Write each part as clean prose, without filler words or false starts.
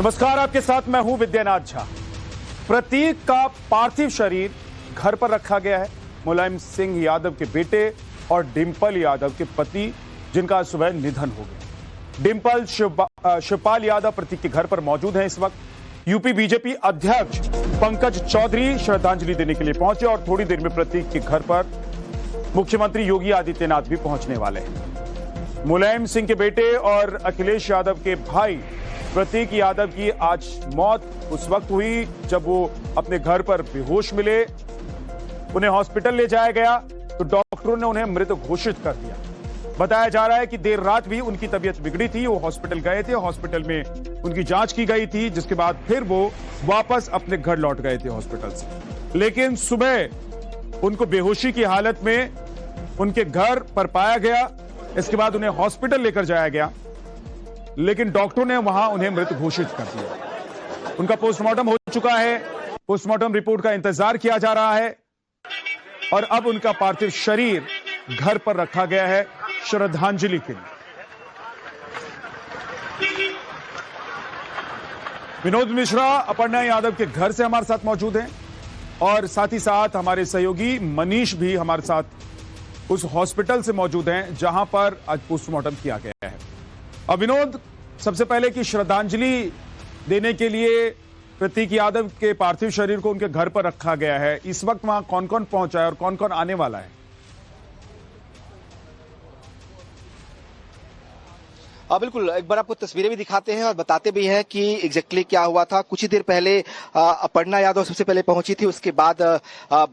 नमस्कार, आपके साथ मैं हूं विद्यानाथ झा। प्रतीक का पार्थिव शरीर घर पर रखा गया है। मुलायम सिंह यादव के बेटे और डिंपल यादव के पति, जिनका आज सुबह निधन हो गया। डिंपल शिवपाल यादव प्रतीक के घर पर मौजूद हैं। इस वक्त यूपी बीजेपी अध्यक्ष पंकज चौधरी श्रद्धांजलि देने के लिए पहुंचे और थोड़ी देर में प्रतीक के घर पर मुख्यमंत्री योगी आदित्यनाथ भी पहुंचने वाले हैं। मुलायम सिंह के बेटे और अखिलेश यादव के भाई प्रतीक यादव की आज मौत उस वक्त हुई जब वो अपने घर पर बेहोश मिले। उन्हें हॉस्पिटल ले जाया गया तो डॉक्टरों ने उन्हें मृत घोषित कर दिया। बताया जा रहा है कि देर रात भी उनकी तबीयत बिगड़ी थी। वो हॉस्पिटल गए थे, हॉस्पिटल में उनकी जांच की गई थी, जिसके बाद फिर वो वापस अपने घर लौट गए थे हॉस्पिटल से। लेकिन सुबह उनको बेहोशी की हालत में उनके घर पर पाया गया। इसके बाद उन्हें हॉस्पिटल लेकर जाया गया, लेकिन डॉक्टरों ने वहां उन्हें मृत घोषित कर दिया। उनका पोस्टमार्टम हो चुका है। पोस्टमार्टम रिपोर्ट का इंतजार किया जा रहा है और अब उनका पार्थिव शरीर घर पर रखा गया है श्रद्धांजलि के लिए। विनोद मिश्रा अपर्णा यादव के घर से हमारे साथ मौजूद हैं और साथ ही साथ हमारे सहयोगी मनीष भी हमारे साथ उस हॉस्पिटल से मौजूद हैं जहां पर आज पोस्टमार्टम किया गया है। अब विनोद, सबसे पहले कि श्रद्धांजलि देने के लिए प्रतीक यादव के पार्थिव शरीर को उनके घर पर रखा गया है। इस वक्त वहां कौन कौन पहुंचा है और कौन कौन आने वाला है? बिल्कुल, एक बार आपको तस्वीरें भी दिखाते हैं और बताते भी हैं कि एग्जैक्टली क्या हुआ था। कुछ ही देर पहले अपर्णा यादव सबसे पहले पहुंची थी। उसके बाद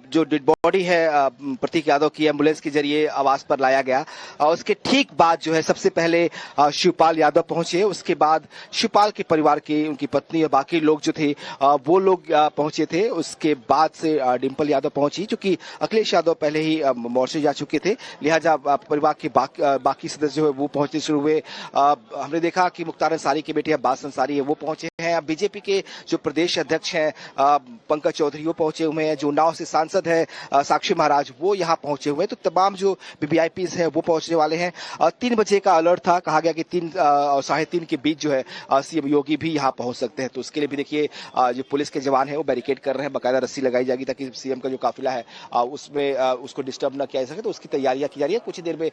जो डेड बॉडी है प्रतीक यादव की एम्बुलेंस के जरिए आवास पर लाया गया। उसके ठीक बाद जो है सबसे पहले शिवपाल यादव पहुंचे। उसके बाद शिवपाल के परिवार के, उनकी पत्नी और बाकी लोग जो थे वो लोग पहुंचे थे। उसके बाद से डिंपल यादव पहुंची, क्योंकि अखिलेश यादव पहले ही मोर्चे जा चुके थे, लिहाजा परिवार के बाकी सदस्य जो है वो पहुंचने शुरू हुए। हमने देखा कि मुख्तार अंसारी के बेटे अब्बास अंसारी है वो पहुंचे हैं। बीजेपी के जो प्रदेश अध्यक्ष हैं पंकज चौधरी वो पहुंचे हुए हैं। जो उन्नाव से सांसद है साक्षी महाराज वो यहाँ पहुंचे हुए हैं। तो तमाम जो वीवीआईपीज हैं वो पहुंचने वाले हैं। 3 बजे का अलर्ट था, कहा गया कि 3 और 3:30 के बीच जो है सीएम योगी भी यहाँ पहुंच सकते हैं। तो उसके लिए भी देखिए जो पुलिस के जवान है वो बैरिकेड कर रहे हैं, बाकायदा रस्सी लगाई जाएगी ताकि सीएम का जो काफिला है उसमें उसको डिस्टर्ब न किया जा सके। तो उसकी तैयारियां की जा रही है। कुछ ही देर में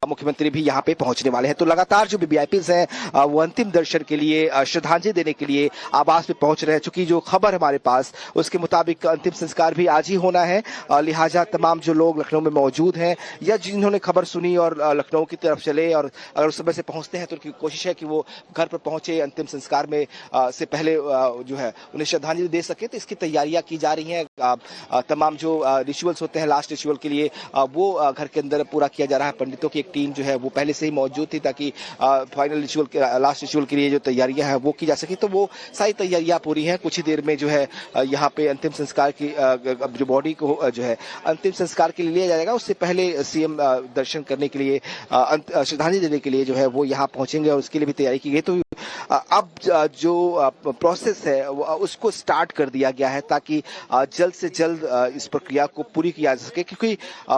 मुख्यमंत्री भी यहाँ पे पहुंचने वाले हैं। तो लगातार जो वीवीआईपीज हैं वो अंतिम दर्शन के लिए, श्रद्धांजलि देने के लिए आवास पे पहुंच रहे हैं। चूंकि जो खबर हमारे पास उसके मुताबिक अंतिम संस्कार भी आज ही होना है, लिहाजा तमाम जो लोग लखनऊ में मौजूद हैं या जिन्होंने खबर सुनी और लखनऊ की तरफ चले और अगर उस समय से पहुंचते हैं तो उनकी कोशिश है कि वो घर पर पहुंचे, अंतिम संस्कार में से पहले जो है उन्हें श्रद्धांजलि दे सके। तो इसकी तैयारियां की जा रही हैं। तमाम जो रिचुअल्स होते हैं लास्ट रिचुअल के लिए वो घर के अंदर पूरा किया जा रहा है। पंडितों की एक टीम जो है वो पहले से ही मौजूद थी ताकि फाइनल रिचुअल के लास्ट रिचुअल के लिए जो तैयारियां हैं वो की जा सके। तो वो सारी तैयारियां पूरी हैं। कुछ ही देर में जो है यहाँ पे अंतिम संस्कार की जो बॉडी को जो है अंतिम संस्कार के लिए लिया जाएगा। उससे पहले सीएम दर्शन करने के लिए, श्रद्धांजलि देने के लिए जो है वो यहाँ पहुंचेंगे और उसके लिए भी तैयारी की गई। तो अब जो प्रोसेस है उसको स्टार्ट कर दिया गया है ताकि जल्द से जल्द इस प्रक्रिया को पूरी किया जा सके, क्योंकि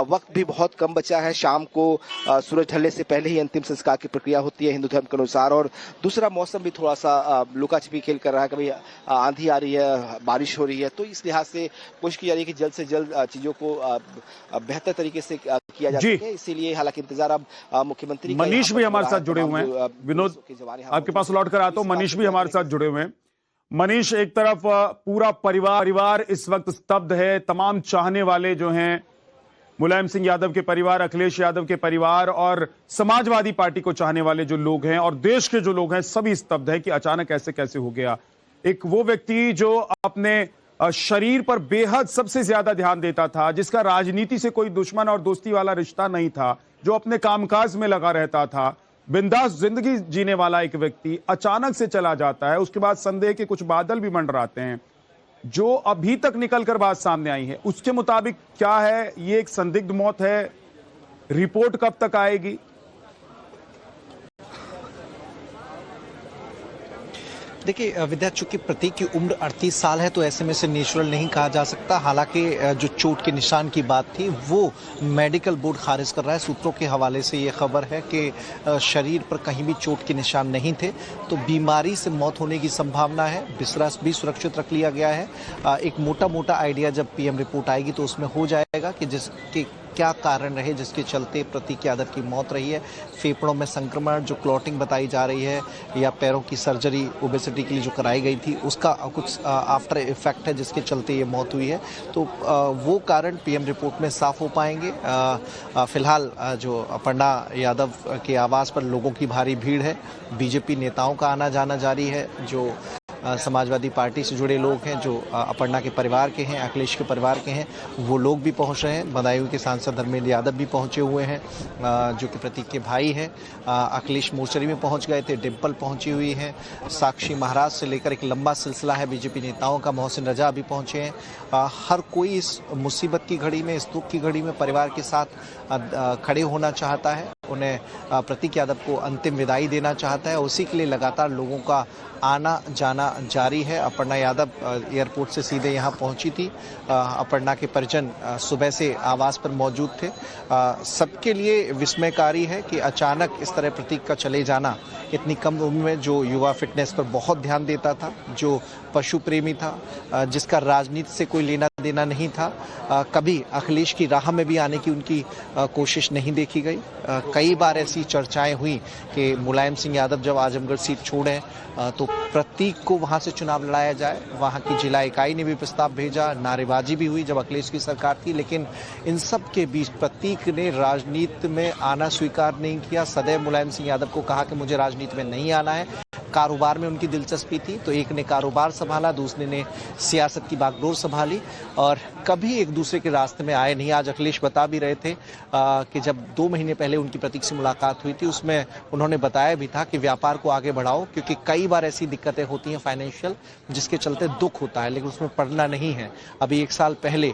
वक्त भी बहुत कम बचा है। शाम को सूरज ढलने से पहले ही अंतिम संस्कार की प्रक्रिया होती है हिंदू धर्म के अनुसार। और दूसरा, मौसम भी थोड़ा सा लुका छिपी खेल कर रहा है, कभी आंधी आ रही है, बारिश हो रही है। तो इस लिहाज से कोशिश की जा रही है कि जल्द से जल्द चीजों को बेहतर तरीके से किया जा सके। इसीलिए हालांकि इंतजार अब मुख्यमंत्री मनीष भी हमारे साथ जुड़े हुए हैं। विनोद, आपके पास लौट कर आता हूं। मनीष भी हमारे साथ जुड़े हुए हैं। मनीष, एक तरफ पूरा परिवार इस वक्त स्तब्ध है। तमाम चाहने वाले जो हैं, मुलायम सिंह यादव के परिवार, अखिलेश यादव के परिवार और समाजवादी पार्टी को चाहने वाले जो लोग हैं और देश के जो लोग हैं, सभी स्तब्ध है कि अचानक ऐसे कैसे हो गया। एक वो व्यक्ति जो अपने शरीर पर बेहद सबसे ज्यादा ध्यान देता था, जिसका राजनीति से कोई दुश्मन और दोस्ती वाला रिश्ता नहीं था, जो अपने कामकाज में लगा रहता था, बिंदास जिंदगी जीने वाला एक व्यक्ति अचानक से चला जाता है। उसके बाद संदेह के कुछ बादल भी मंडराते हैं। जो अभी तक निकलकर बात सामने आई है उसके मुताबिक क्या है? ये एक संदिग्ध मौत है। रिपोर्ट कब तक आएगी? देखिए विद्या, चूंकि प्रतीक की उम्र 38 साल है तो ऐसे में से नेचुरल नहीं कहा जा सकता। हालांकि जो चोट के निशान की बात थी वो मेडिकल बोर्ड खारिज कर रहा है। सूत्रों के हवाले से ये खबर है कि शरीर पर कहीं भी चोट के निशान नहीं थे, तो बीमारी से मौत होने की संभावना है। बिस्तरा भी सुरक्षित रख लिया गया है। एक मोटा मोटा आइडिया जब पीएम रिपोर्ट आएगी तो उसमें हो जाएगा कि जिसके क्या कारण रहे जिसके चलते प्रतीक यादव की मौत रही है। फेफड़ों में संक्रमण, जो क्लॉटिंग बताई जा रही है, या पैरों की सर्जरी ओबेसिटी के लिए जो कराई गई थी उसका कुछ आफ्टर इफेक्ट है जिसके चलते ये मौत हुई है। तो वो कारण पीएम रिपोर्ट में साफ हो पाएंगे। फिलहाल जो अपर्णा यादव के आवास पर लोगों की भारी भीड़ है। बीजेपी नेताओं का आना जाना जारी है। जो समाजवादी पार्टी से जुड़े लोग हैं, जो अपर्णा के परिवार के हैं, अखिलेश के परिवार के हैं, वो लोग भी पहुंच रहे हैं। बदायूं के सांसद धर्मेंद्र यादव भी पहुंचे हुए हैं, जो कि प्रतीक के भाई हैं। अखिलेश मोर्चरी में पहुंच गए थे, डिम्पल पहुंची हुई हैं, साक्षी महाराज से लेकर एक लंबा सिलसिला है बीजेपी नेताओं का। मोहसिन रजा भी पहुंचे हैं। हर कोई इस मुसीबत की घड़ी में, इस दुख की घड़ी में परिवार के साथ खड़े होना चाहता है। उन्हें प्रतीक यादव को अंतिम विदाई देना चाहता है। उसी के लिए लगातार लोगों का आना जाना जारी है। अपर्णा यादव एयरपोर्ट से सीधे यहाँ पहुंची थी। अपर्णा के परिजन सुबह से आवास पर मौजूद थे। सबके लिए विस्मयकारी है कि अचानक इस तरह प्रतीक का चले जाना, इतनी कम उम्र में जो युवा फिटनेस पर बहुत ध्यान देता था, जो पशु प्रेमी था, जिसका राजनीति से कोई लेना देना नहीं था, कभी अखिलेश की राह में भी आने की उनकी कोशिश नहीं देखी गई। कई बार ऐसी चर्चाएं हुई कि मुलायम सिंह यादव जब आजमगढ़ सीट छोड़ें तो प्रतीक को वहां से चुनाव लड़ाया जाए। वहां की जिला इकाई ने भी प्रस्ताव भेजा, नारेबाजी भी हुई जब अखिलेश की सरकार थी। लेकिन इन सब के बीच प्रतीक ने राजनीति में आना स्वीकार नहीं किया। सदैव मुलायम सिंह यादव को कहा कि मुझे राजनीति में नहीं आना है। कारोबार में उनकी दिलचस्पी थी, तो एक ने कारोबार संभाला, दूसरे ने सियासत की बागडोर संभाली, और कभी एक दूसरे के रास्ते में आए नहीं। आज अखिलेश बता भी रहे थे कि जब 2 महीने पहले उनकी प्रतीक से मुलाकात हुई थी, उसमें उन्होंने बताया भी था कि व्यापार को आगे बढ़ाओ, क्योंकि कई बार ऐसी दिक्कतें होती हैं फाइनेंशियल जिसके चलते दुख होता है, लेकिन उसमें पड़ना नहीं है। अभी 1 साल पहले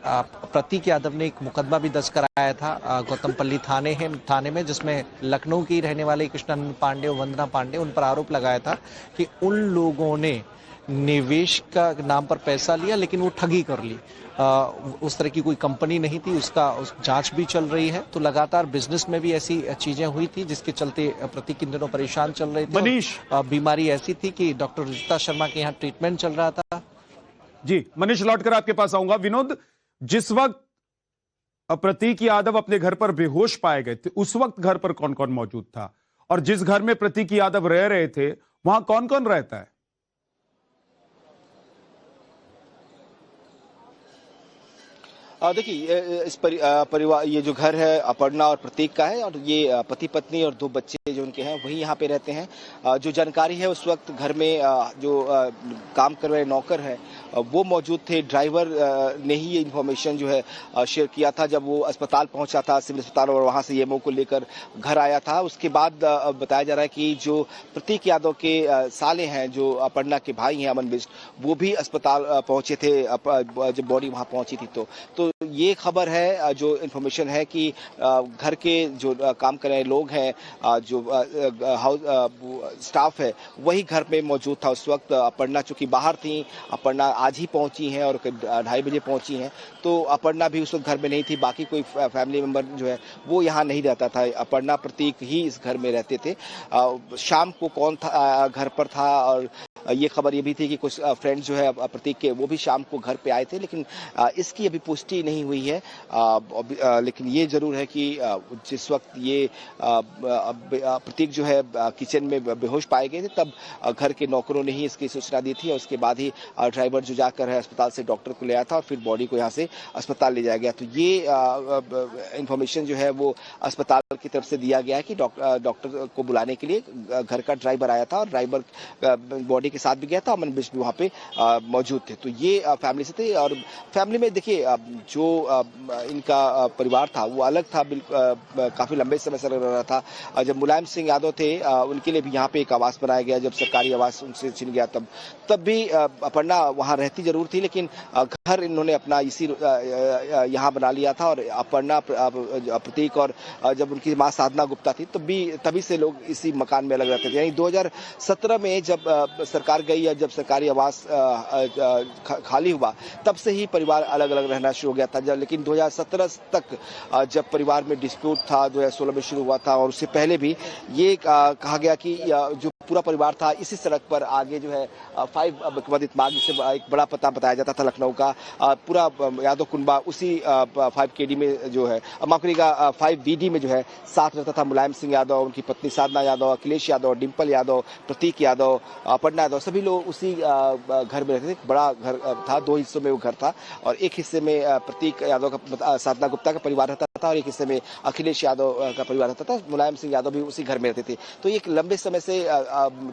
प्रतीक यादव ने एक मुकदमा भी दर्ज कराया था गौतमपल्ली थाने में, जिसमें लखनऊ की रहने वाले कृष्णानंद पांडे और वंदना पांडे, उन पर आरोप लगाया था कि उन लोगों ने निवेश का नाम पर पैसा लिया लेकिन वो ठगी कर ली। उस तरह की कोई कंपनी नहीं थी, उस जांच भी चल रही है। तो लगातार बिजनेस में भी ऐसी चीजें हुई थी जिसके चलते प्रतीक इन दिनों परेशान चल रहे थे। मनीष, बीमारी ऐसी थी कि डॉक्टर रुचिता शर्मा के यहाँ ट्रीटमेंट चल रहा था। जी मनीष, लौटकर आपके पास आऊंगा। विनोद, जिस वक्त प्रतीक यादव अपने घर पर बेहोश पाए गए थे, उस वक्त घर पर कौन कौन मौजूद था, और जिस घर में प्रतीक यादव रह रहे थे वहां कौन कौन रहता है? देखिए, इस परिवार, ये जो घर है अपर्णा और प्रतीक का है, और ये पति पत्नी और 2 बच्चे जो उनके हैं वही यहाँ पे रहते हैं। जो जानकारी है उस वक्त घर में जो काम कर रहे नौकर है वो मौजूद थे। ड्राइवर ने ही ये इन्फॉर्मेशन जो है शेयर किया था जब वो अस्पताल पहुंचा था, सिविल अस्पताल, और वहां से येमो को लेकर घर आया था। उसके बाद बताया जा रहा है कि जो प्रतीक यादव के साले हैं, जो अपर्णा के भाई हैं अमन बिष्ट, वो भी अस्पताल पहुंचे थे जब बॉडी वहां पहुंची थी। तो ये खबर है, जो इन्फॉर्मेशन है कि घर के जो काम कर रहे लोग हैं, जो हाउस स्टाफ है, वही घर में मौजूद था उस वक्त। अपर्णा चूंकि बाहर थी, अपर्णा आज ही पहुंची हैं और 2:30 बजे पहुंची हैं, तो अपर्णा भी उस वक्त घर में नहीं थी। बाकी कोई फैमिली मेंबर जो है वो यहाँ नहीं रहता था। अपर्णा प्रतीक ही इस घर में रहते थे। शाम को कौन था घर पर था, और ये खबर ये भी थी कि कुछ फ्रेंड्स जो है प्रतीक के, वो भी शाम को घर पे आए थे, लेकिन इसकी अभी पुष्टि नहीं हुई है। लेकिन ये जरूर है कि जिस वक्त ये प्रतीक जो है किचन में बेहोश पाए गए थे, तब घर के नौकरों ने ही इसकी सूचना दी थी, और उसके बाद ही ड्राइवर जो जाकर है अस्पताल से डॉक्टर को ले आया था, और फिर बॉडी को यहाँ से अस्पताल ले जाया गया। तो ये इंफॉर्मेशन जो है वो अस्पताल की तरफ से दिया गया है कि डॉक्टर को बुलाने के लिए घर का ड्राइवर आया था, और ड्राइवर बॉडी पांडे के साथ भी गया था, अमन बिष्ट भी वहाँ पे मौजूद थे। तो ये फैमिली से थे और फैमिली में देखिए जो इनका परिवार था वो अलग था, काफी लंबे समय से रह रहा था। जब मुलायम सिंह यादव थे उनके लिए भी यहाँ पे एक आवास बनाया गया, जब सरकारी आवास उनसे छिन गया तब भी अपर्णा वहाँ रहती जरूर थी, लेकिन घर इन्होंने अपना इसी यहाँ बना लिया था। और अपर्णा, प्रतीक और जब उनकी माँ साधना गुप्ता थी तभी से लोग इसी मकान में अलग रहते थे। यानी 2017 में जब सरकार गई या जब सरकारी आवास खाली हुआ तब से ही परिवार अलग अलग रहना शुरू हो गया था। लेकिन 2017 तक जब परिवार में डिस्प्यूट था, 2016 में शुरू हुआ था और उससे पहले भी ये कहा गया कि जो पूरा परिवार था इसी सड़क पर आगे जो है 5 विवादित मार्ग, जिसे एक बड़ा पता बताया जाता था लखनऊ का, पूरा यादव कुनबा उसी 5 KD में जो है, माफ करिएगा 5 BD में जो है साथ रहता था। मुलायम सिंह यादव, उनकी पत्नी साधना यादव, अखिलेश यादव, डिम्पल यादव, प्रतीक यादव, अपर्णा यादव, सभी लोग उसी घर में रहते थे। बड़ा घर था, 2 हिस्सों में वो घर था और एक हिस्से में प्रतीक यादव का, साधना गुप्ता का परिवार रहता था और एक हिस्से में अखिलेश यादव का परिवार रहता था। मुलायम सिंह यादव भी उसी घर में रहते थे। तो एक लंबे समय से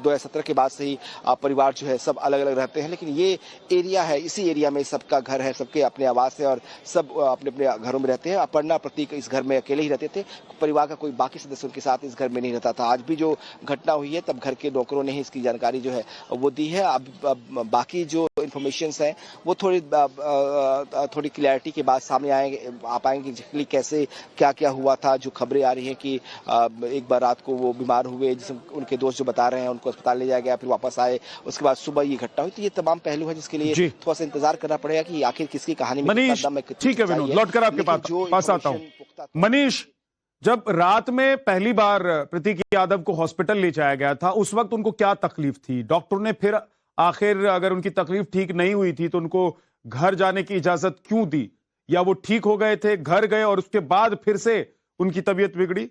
2017 के बाद से ही परिवार जो है सब अलग अलग रहते हैं, लेकिन ये एरिया है, इसी एरिया में सबका घर है, सबके अपने आवास है और सब अपने अपने घरों में रहते हैं। अपर्णा, प्रतीक इस घर में अकेले ही रहते थे, परिवार का कोई बाकी सदस्य उनके साथ इस घर में नहीं रहता था। आज भी जो घटना हुई है तब घर के नौकरों ने ही इसकी जानकारी जो है वो दी है। अब बाकी जो इन्फॉर्मेशन है वो थोड़ी क्लैरिटी के बाद सामने आ पाएंगे कि कैसे क्या क्या हुआ था। जो खबरें आ रही हैं कि एक बार रात को वो बीमार हुए, जिसमें उनके दोस्त जो बता रहे हैं उनको अस्पताल ले जाया गया, फिर वापस आए, उसके बाद सुबह ये घटना हुई। तो ये तमाम पहलू है जिसके लिए थोड़ा सा इंतजार करना पड़ेगा कि आखिर किसकी कहानी में ठीक है विनोद, लौटकर आपके पास आता हूं। मनीष, जब रात में पहली बार प्रतीक यादव को हॉस्पिटल ले जाया गया था उस वक्त उनको क्या तकलीफ थी? डॉक्टर ने फिर आखिर अगर उनकी तकलीफ ठीक नहीं हुई थी तो उनको घर जाने की इजाजत क्यों दी? या वो ठीक हो गए थे, घर गए और उसके बाद फिर से उनकी तबीयत बिगड़ी?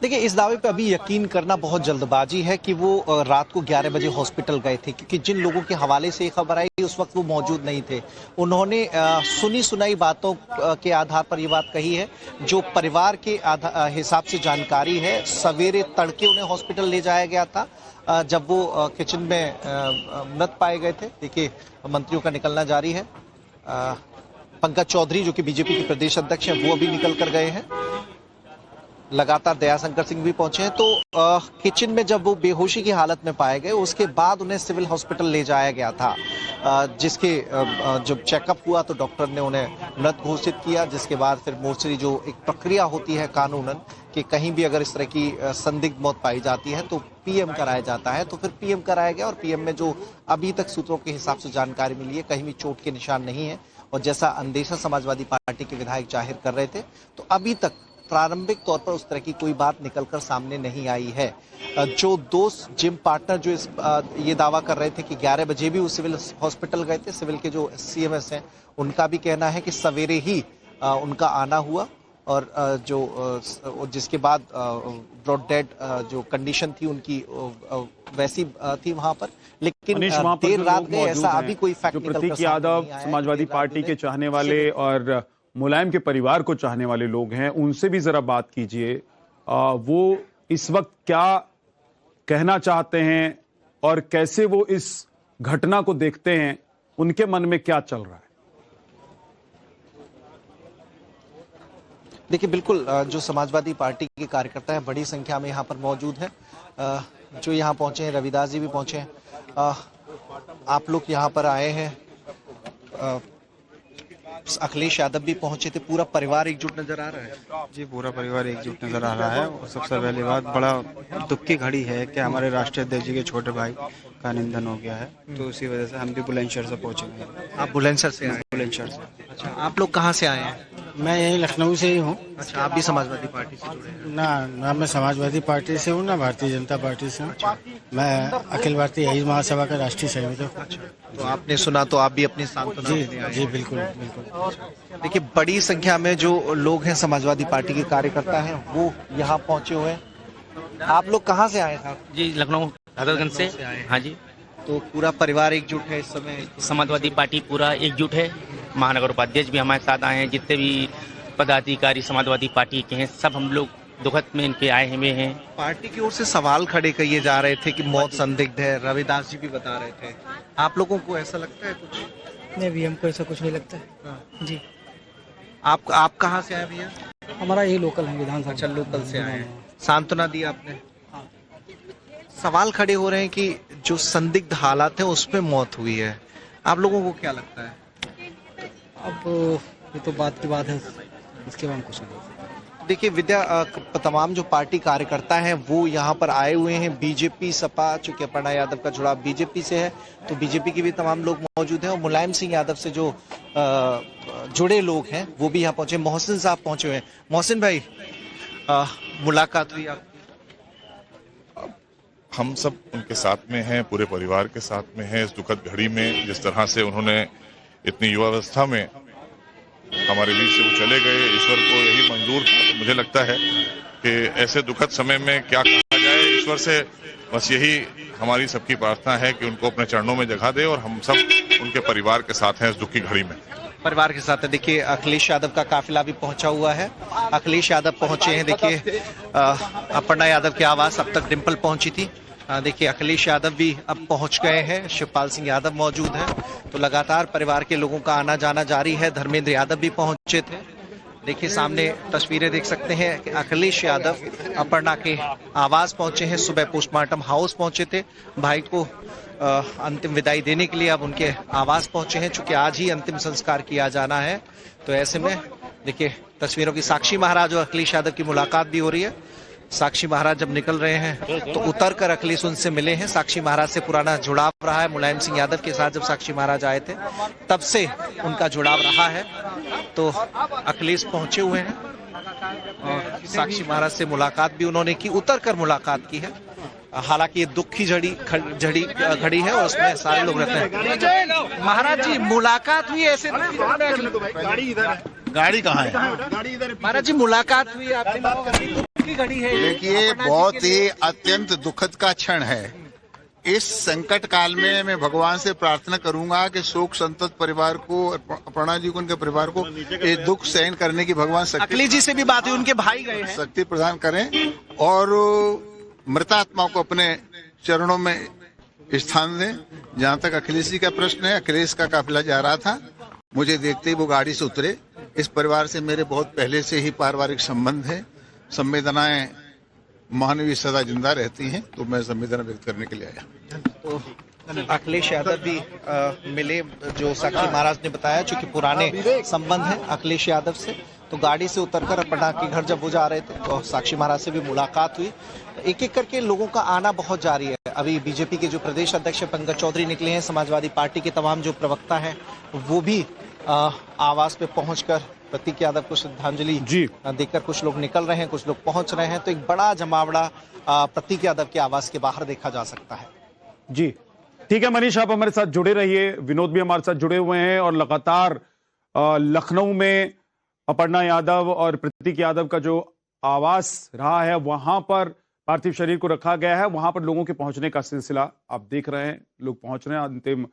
देखिए, इस दावे पे अभी यकीन करना बहुत जल्दबाजी है कि वो रात को 11 बजे हॉस्पिटल गए थे, क्योंकि जिन लोगों के हवाले से ये खबर आई उस वक्त वो मौजूद नहीं थे। उन्होंने सुनी सुनाई बातों के आधार पर ये बात कही है। जो परिवार के हिसाब से जानकारी है, सवेरे तड़के उन्हें हॉस्पिटल ले जाया गया था जब वो किचन में मृत पाए गए थे। देखिए, मंत्रियों का निकलना जारी है। पंकज चौधरी जो कि बीजेपी के प्रदेश अध्यक्ष हैं वो अभी निकल कर गए हैं, लगातार दयाशंकर सिंह भी पहुंचे हैं। तो किचन में जब वो बेहोशी की हालत में पाए गए उसके बाद उन्हें सिविल हॉस्पिटल ले जाया गया था, जिसके जब चेकअप हुआ तो डॉक्टर ने उन्हें मृत घोषित किया। जिसके बाद फिर मोर्चरी जो एक प्रक्रिया होती है कानूनन कि कहीं भी अगर इस तरह की संदिग्ध मौत पाई जाती है तो पीएम कराया जाता है, तो फिर पीएम कराया गया। और पीएम में जो अभी तक सूत्रों के हिसाब से जानकारी मिली है, कहीं भी चोट के निशान नहीं है। और जैसा अंदेशा समाजवादी पार्टी के विधायक जाहिर कर रहे थे, तो अभी तक प्रारंभिक तौर पर उस तरह की कोई बात निकलकर सामने नहीं आई है। जो दोस्त जिम पार्टनर जो ये दावा कर रहे थे कि 11 बजे भी वो सिविल हॉस्पिटल गए थे, सिविल के जो CMS हैं उनका भी कहना है कि सवेरे ही उनका आना हुआ और जिसके बाद ब्रॉड डेड जो कंडीशन थी उनकी वैसी थी वहां पर। लेकिन देर रात गए ऐसा अभी कोई फैक्ट निकल कर प्रतीक यादव समाजवादी पार्टी के चाहने वाले और मुलायम के परिवार को चाहने वाले लोग हैं, उनसे भी जरा बात कीजिए। वो इस वक्त क्या कहना चाहते हैं और कैसे वो इस घटना को देखते हैं, उनके मन में क्या चल रहा है? देखिए, बिल्कुल जो समाजवादी पार्टी के कार्यकर्ता हैं बड़ी संख्या में यहाँ पर मौजूद हैं। जो यहाँ पहुंचे हैं, रविदास जी भी पहुंचे हैं। आप लोग यहाँ पर आए हैं, अखिलेश यादव भी पहुंचे थे। पूरा परिवार एकजुट नजर आ रहा है? जी, पूरा परिवार एकजुट नजर आ रहा है। और सबसे पहली बात, बड़ा दुख की घड़ी है कि हमारे राष्ट्रीय अध्यक्ष जी के छोटे भाई का निधन हो गया है, तो उसी वजह से हम भी बुलंदशहर से पहुंचे हैं। आप बुलंदशहर से आए? बुलंदशहर से। अच्छा, आप लोग कहाँ से आए हैं? मैं यही लखनऊ से ही हूँ। अच्छा, आप भी समाजवादी पार्टी से जुड़े हैं? ना मैं समाजवादी पार्टी से हूँ, ना भारतीय जनता पार्टी से हूँ। मैं अखिल भारतीय हिंद महासभा का राष्ट्रीय सैनिक हूँ। तो आपने सुना तो आप भी अपनी सांत्वना देने आए? जी बिल्कुल बिल्कुल। देखिए, बड़ी संख्या में जो लोग हैं समाजवादी पार्टी के कार्यकर्ता हैं वो यहाँ पहुंचे हुए हैं। आप लोग कहाँ से आए साहब? जी, लखनऊ हजरतगंज से। हाँ जी। तो पूरा परिवार एकजुट है इस समय? समाजवादी पार्टी पूरा एकजुट है। महानगर उपाध्यक्ष भी हमारे साथ आए हैं, जितने भी पदाधिकारी समाजवादी पार्टी के हैं सब हम लोग दुखद में इनके आए हुए हैं। पार्टी की ओर से सवाल खड़े किए जा रहे थे कि मौत संदिग्ध है, रविदास जी भी बता रहे थे। आप लोगों को ऐसा लगता है कुछ? नहीं भी हमको ऐसा कुछ नहीं लगता है। हाँ। जी आप कहाँ से आए भैया? हमारा यही लोकल है विधानसभा। अच्छा, लोकल से आए हैं। सांत्वना दी आपने? सवाल खड़े हो रहे हैं कि जो संदिग्ध हालात है उसमें मौत हुई है, आप लोगों को क्या लगता है? अब ये तो बात की बात है, इसके बाद हम कुछ नहीं बोल सकते। देखिए विद्या, तमाम जो पार्टी कार्यकर्ता हैं वो यहाँ पर आए हुए हैं। बीजेपी सपा, चूंकि अपर्णा यादव का जुड़ाव बीजेपी से है तो बीजेपी के भी तमाम लोग मौजूद हैं और मुलायम सिंह यादव से जो जुड़े लोग हैं वो भी यहाँ पहुंचे। मोहसिन साहब पहुंचे हुए हैं। मोहसिन भाई, मुलाकात हुई आपकी? हम सब उनके साथ में हैं, पूरे परिवार के साथ में हैं इस दुखद घड़ी में। जिस तरह से उन्होंने इतनी युवावस्था में हमारे बीच से वो चले गए, ईश्वर को यही मंजूर था। तो मुझे लगता है कि ऐसे दुखद समय में क्या कहा जाए ईश्वर से, बस यही हमारी सबकी प्रार्थना है कि उनको अपने चरणों में जगह दे और हम सब उनके परिवार के साथ हैं इस दुख की घड़ी में। परिवार के साथ है। देखिए अखिलेश यादव का काफिला भी पहुंचा हुआ है। अखिलेश यादव पहुंचे हैं। देखिए अपर्णा यादव के आवास अब तक डिंपल पहुंची थी। देखिए अखिलेश यादव भी अब पहुंच गए हैं। शिवपाल सिंह यादव मौजूद हैं। तो लगातार परिवार के लोगों का आना जाना जारी है। धर्मेंद्र यादव भी पहुंचे थे। देखिए सामने तस्वीरें देख सकते हैं कि अखिलेश यादव अपर्णा के आवास पहुंचे हैं। सुबह पोस्टमार्टम हाउस पहुंचे थे। भाई को अंतिम विदाई देने के लिए अब उनके आवास पहुंचे हैं। चूंकि आज ही अंतिम संस्कार किया जाना है तो ऐसे में देखिए तस्वीरों की साक्षी महाराज और अखिलेश यादव की मुलाकात भी हो रही है। साक्षी महाराज जब निकल रहे हैं तो उतर कर अखिलेश उनसे मिले हैं। साक्षी महाराज से पुराना जुड़ाव रहा है। मुलायम सिंह यादव के साथ जब साक्षी महाराज आए थे तब से उनका जुड़ाव रहा है। तो अखिलेश पहुंचे हुए हैं और साक्षी महाराज से मुलाकात भी उन्होंने की, उतर कर मुलाकात की है। हालांकि ये दुख की घड़ी है और उसमें सारे लोग रहते हैं। महाराज जी मुलाकात हुई ऐसे? गाड़ी कहाँ है? महाराज जी मुलाकात हुई आपकी? की घड़ी है। देखिए बहुत ही अत्यंत दुखद का क्षण है। इस संकट काल में मैं भगवान से प्रार्थना करूंगा कि शोक संतप्त परिवार को, अपर्णा जी को, उनके परिवार को ये दुख सहन करने की भगवान शक्ति, अखिलेश जी से भी बात हुई, उनके भाई गए हैं, शक्ति प्रदान करें और मृतात्मा को अपने चरणों में स्थान दें। जहाँ तक अखिलेश जी का प्रश्न है, अखिलेश का काफिला जा रहा था, मुझे देखते ही वो गाड़ी से उतरे। इस परिवार से मेरे बहुत पहले से ही पारिवारिक संबंध है। संवेदनाएं मानवीय सदा जिंदा रहती हैं, तो मैं संवेदना व्यक्त करने के लिए आया। तो अखिलेश यादव भी मिले, जो साक्षी महाराज ने बताया, चूंकि पुराने संबंध हैं अखिलेश यादव से। तो गाड़ी से उतरकर अपर्णा के घर जब वो जा रहे थे तो साक्षी महाराज से भी मुलाकात हुई। एक एक करके लोगों का आना बहुत जारी है। अभी बीजेपी के जो प्रदेश अध्यक्ष पंकज चौधरी निकले हैं, समाजवादी पार्टी के तमाम जो प्रवक्ता हैं वो भी आवास पे पहुंचकर प्रतीक यादव को श्रद्धांजलि देकर कुछ लोग निकल रहे हैं, कुछ लोग पहुंच रहे हैं। तो एक बड़ा जमावड़ा प्रतीक यादव के आवास के बाहर देखा जा सकता है। जी ठीक है मनीष, आप हमारे साथ जुड़े रहिए। विनोद भी हमारे साथ जुड़े हुए हैं और लगातार लखनऊ में अपर्णा यादव और प्रतीक यादव का जो आवास रहा है वहां पर पार्थिव शरीर को रखा गया है। वहां पर लोगों के पहुंचने का सिलसिला आप देख रहे हैं। लोग पहुंच रहे हैं, अंतिम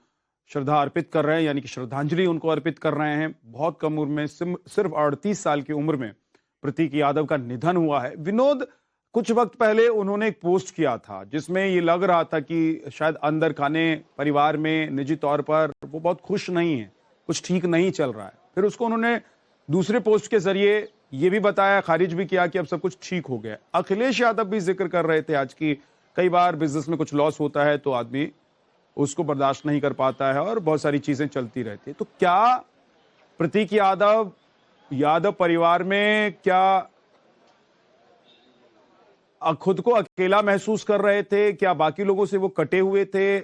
श्रद्धा अर्पित कर रहे हैं, यानी कि श्रद्धांजलि उनको अर्पित कर रहे हैं। बहुत कम उम्र में, सिर्फ 38 साल की उम्र में प्रतीक यादव का निधन हुआ है। विनोद, कुछ वक्त पहले उन्होंने एक पोस्ट किया था जिसमें ये लग रहा था कि शायद अंदर खाने परिवार में निजी तौर पर वो बहुत खुश नहीं है, कुछ ठीक नहीं चल रहा है। फिर उसको उन्होंने दूसरे पोस्ट के जरिए ये भी बताया, खारिज भी किया कि अब सब कुछ ठीक हो गया। अखिलेश यादव भी जिक्र कर रहे थे आज की, कई बार बिजनेस में कुछ लॉस होता है तो आदमी उसको बर्दाश्त नहीं कर पाता है और बहुत सारी चीजें चलती रहती है। तो क्या प्रतीक यादव परिवार में क्या खुद को अकेला महसूस कर रहे थे? क्या बाकी लोगों से वो कटे हुए थे?